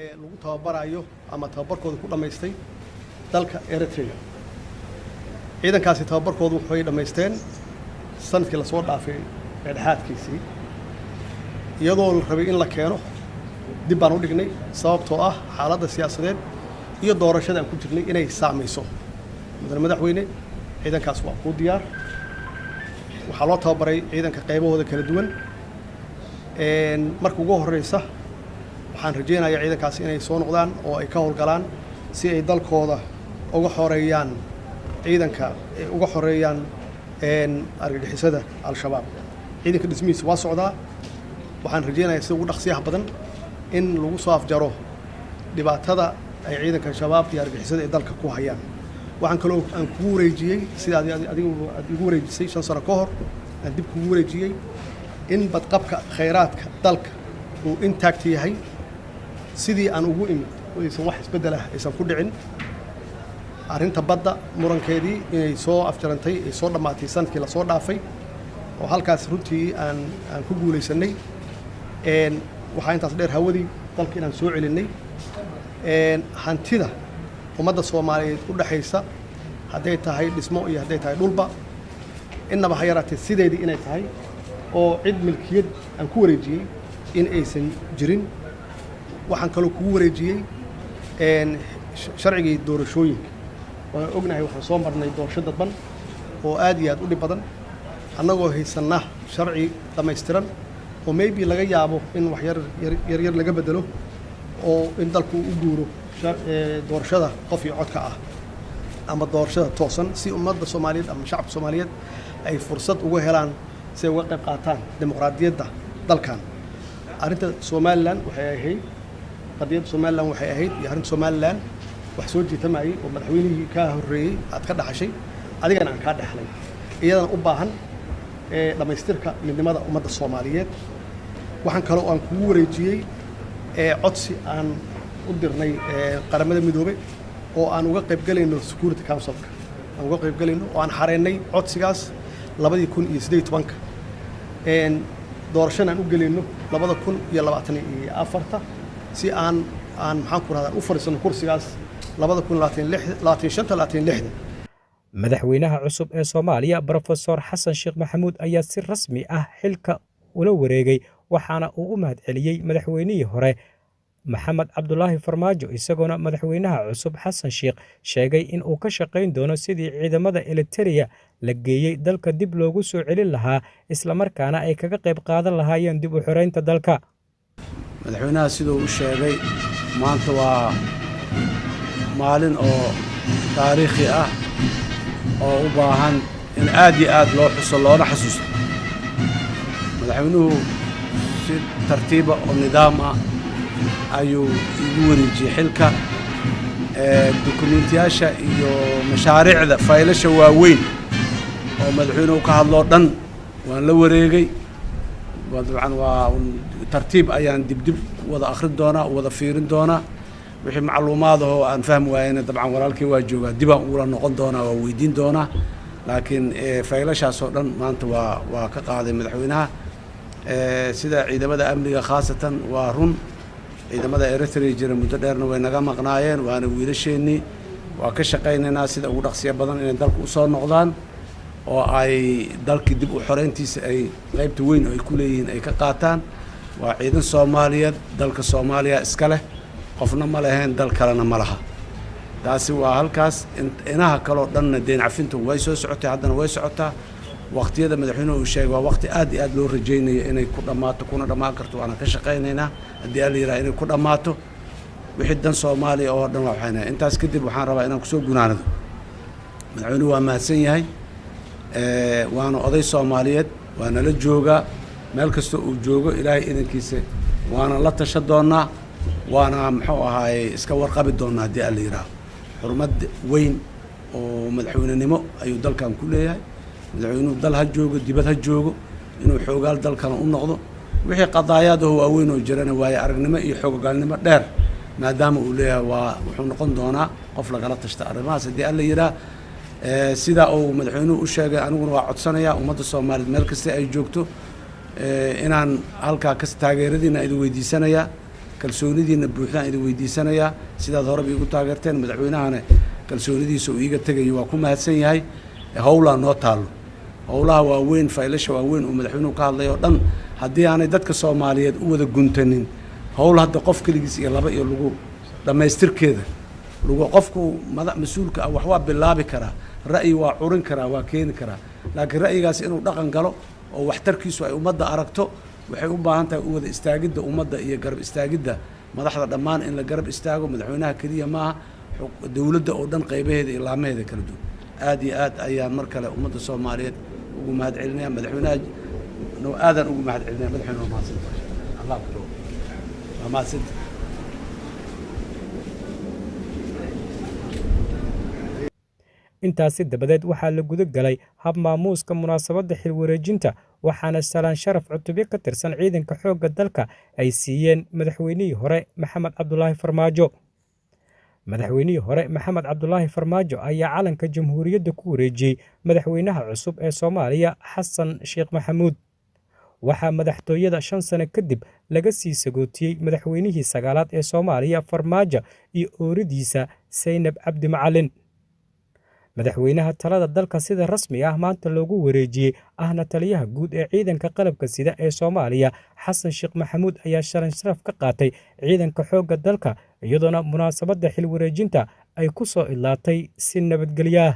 lagu tababarayo ama tababarkooda ku dhamaystay dalka Eritrea. ciidankaasi tababarkoodu waxay dhamaysteen sanadkii la soo dhaafay dhexaadkiisii iyadoo la rabay in la keeno dib baan u dhignay sababtoo ah xaaladda siyaasadeed iyo doorashada aan ku jirnay inay saamayso madaxweyne ciidankaas waa ku diyaar waxaa loo tababaray ciidanka qaybahooda kala duwan marka ugu horeysa waxaan rajeynayaa ciidankaas inay soo noqdaan oo ay ka howlgalaan si ay dalkooda uga xoreeyaan ciidanka uga xoreeyaan argagixisada al-shabaab ciidanka dhismihiisa waa socdaa waxaan rajeynayaa si ugu dhaqsiyaha badan in lagu soo afjaro dhibaatada ay ciidanka shabaab iyo argagixisada ay dalka ku hayaan waxaan kaloo aan kugu wareejiyey sida adigu igu wareejisay 5 sano ka hor aan dib kugu wareejiyey in badqabka khayraadka dalka uu intact yahay sidii aan ugu imid aysan wax isbedel ah aysan ku dhicin arrinta badda murankeedii inay soo afjarantay ay soo dhamaatay sanadkii la soo dhaafay oo halkaas runtii aan ku guuleysanay waxaa intaas dheer hawadii dalka inaan soo celinay hantida ummadda Soomaaliyeed u dhaxaysa hadday tahay dhismo iyo hadday tahay dhulba inaba ha yaraatee sideedii inay tahay oo cid milkiyad aan ku wareejiyey in aysan jirin waxaan kaloo kugu wareejiyey sharcigii doorashooyinka waan ognahay waxaan soo marnay doorasho dadban oo aad iyo aad u dhib badan annagoo haysanna sharci dhammaystiran oo maybe laga yaabo in wax yar laga bedelo oo in dalku u guuro doorashada qof iyo codka ah ama doorashada toosan si ummadda Soomaaliyeed ama shacabka Soomaaliyeed ay fursad ugu helaan si ay uga qayb qaataan dimuqraadiyadda dalkan arrinta Somaliland waxay ahayd qadiyadda Somaliland waxay ahayd iyo arrinta Somaliland wax soo jiitamayay oo madaxweynihii ka horeeyay aad ka dhaxashay adigana aan ka dhaxlay iyadana u baahan dhamaystirka midnimada ummadda Soomaaliyeed waxaan kaloo aan kugu wareejiyey codsi aan u dirnay qaramada midoobay oo aan uga qayb galayno Security Council-ka aan uga qayb galayno oo aan xareynay codsigaas 2018 doorashada aan u galayno 2024 si aan maxaan ku raadaan u fariisano kursigaas 2025 madaxweynaha cusub ee Soomaaliya Professor Xasan Sheekh Maxamuud ayaa si rasmi ah xilka ula wareegay waxaana uu u mahadceliyey madaxweynihii hore Maxamed Cabdullaahi Farmaajo isagoona madaxweynaha cusub Xasan Sheekh sheegay in uu ka shaqayn doono sidii ciidamada Eritrea la geeyay dalka dib loogu soo celin lahaa isla markaana ay kaga qayb qaadan lahaayeen dib u xoreynta dalka madaxweynaha sidoo uu sheegay maanta waa maalin oo taariikhi ah oo u baahan in aad iyo aad loo xuso loona xasuusto madaxweynuhu si tartiiba oo nidaam ah ayuu igu wareejiyey xilka dukumeentiyaasha iyo mashaariicda faylasha waaweyn oo madaxweynuhu ka hadloo dhan waan la wareegay dabcan waa tartiib ayaan dib wada akhrin doonaa wada fiirin doonaa wixii macluumaad oo aan fahmi waayeen dabcan walaalkii waa joogaa dib aan ula noqon doonaa waa weydiin doonaa laakiin faylashaas oo dhan maanta waa ka qaaday madaxweynaha sida ciidamada amniga khaasatan waa run ciidamada Eritrea jira muddo dheerna way naga maqnaayeen waana wiilasheennii waa ka shaqaynaynaa sida ugu dhaqsiya badan inay dalka u soo noqdaan oo ay dalkii dib u xoreyntiisa ay qaybta weyn oo ay ku leeyihiin ay ka qaataan waa ciidan Soomaaliyeed dalka Soomaaliya iska leh qofna ma lahayn dal kalena ma laha taasi waa halkaas inaha kale oo dhanna deen cafintu way soo socotay haddana way socotaa waqtiyada madaxweynuhu uu sheegay waa waqti aad iyo aad loo rajaynayo inay ku dhamaato kuna dhamaan karto waana ka shaqaynaynaa haddii aan la yiraahdo inay ku dhamaato wixii dan Soomaaliya oo dhan waxayna intaas kadib waxaan rabaa inaan kusoo gunaanado madaxweynuhu waa mahadsan yahay waana oday Soomaaliyeed waana la joogaa meel kasta uu joogo ilaahay idankiisa waana la tashan doonaa waana muxuu ahaay iska warqabi doonaa haddii aan la yiraahdo xurmad weyn oo madaxweynenimo ayuu dalkan ku leeyahay madaxweynuhu dal ha joogo dibad ha joogo inuu xoogaal dalkan u noqdo wixii qadaayaad oo waaweyn oo jirana waaye aragnimo iyo xoogaalnimo dheer maadaama uu leeyahay waa wuxuu noqon doonaa qof lagala tashta arrimahaas haddii aan la yiraahdo sida uu madaxweynuhu u sheegay aniguna waa codsanayaa ummadda Soomaaliyeed meel kasta ay joogto inaan halkaa ka taageeradiina idin weydiisanayaa kalsoonidiina buuxdaan idin weydiisanayaa sidaad horeba iigu taageerteen madaxweynahana kalsoonidiisa uu iiga tegayo waa ku mahadsan yahay howlaa noo taallo howlaha waaweyn faylasha waaweyn uu madaxweynuhu ka hadlay oo dhan haddii aanay dadka soomaaliyeed u wada guntanin howl hadda qof keligiis iyo laba iyo lagu dhammaystirkeeda lagu qofku mas-uulka ah wax waa bilaabi karaa ra'yi waa curin karaa waa keeni karaa laakiin ra'yigaas inuu dhaqan galo oo waxtarkiisu ay ummadda aragto waxay u baahan tahay u wada istaagidda ummadda iyo garab istaagidda madaxda dhammaan in la garab istaago madaxweynaha keliya maaha dowladda oo dhan qaybaheeda iyo laamaheeda kala duwan aad iyo aad ayaan mar kale ummadda soomaaliyeed ugu mahad celinaya madaxweynaha aadaan ugu mahad celinaya madaxweyne waa mahadsantahay allah ku joogo waa mahadsantahay intaasi dabadeed waxaa la guda galay hab maamuuska munaasabadda xilwareejinta waxaana salaan sharaf cutubyo ka tirsan ciidanka xoogga dalka ay siiyeen madaxweynihii hore maxamed cabdulaahi farmaajo madaxweynihii hore maxamed cabdulaahi farmaajo ayaa calanka jamhuuriyadda ku wareejiyey madaxweynaha cusub ee soomaaliya xasan sheekh maxamuud waxaa madaxtooyada 5 sano kadib laga sii sagootiyey madaxweynihii 9aad ee soomaaliya farmaajo iyo ooridiisa Saynab Cabdi Macalin madaxweynaha talada dalka sida rasmi ah maanta loogu wareejiyey ahna taliyaha guud ee ciidanka qalabka sida ee Soomaaliya Xasan Sheekh Maxamuud ayaa sharan sharaf ka qaatay ciidanka xoogga dalka iyadoona munaasabadda xil wareejinta ay ku soo ilaatay si nabadgelyo ah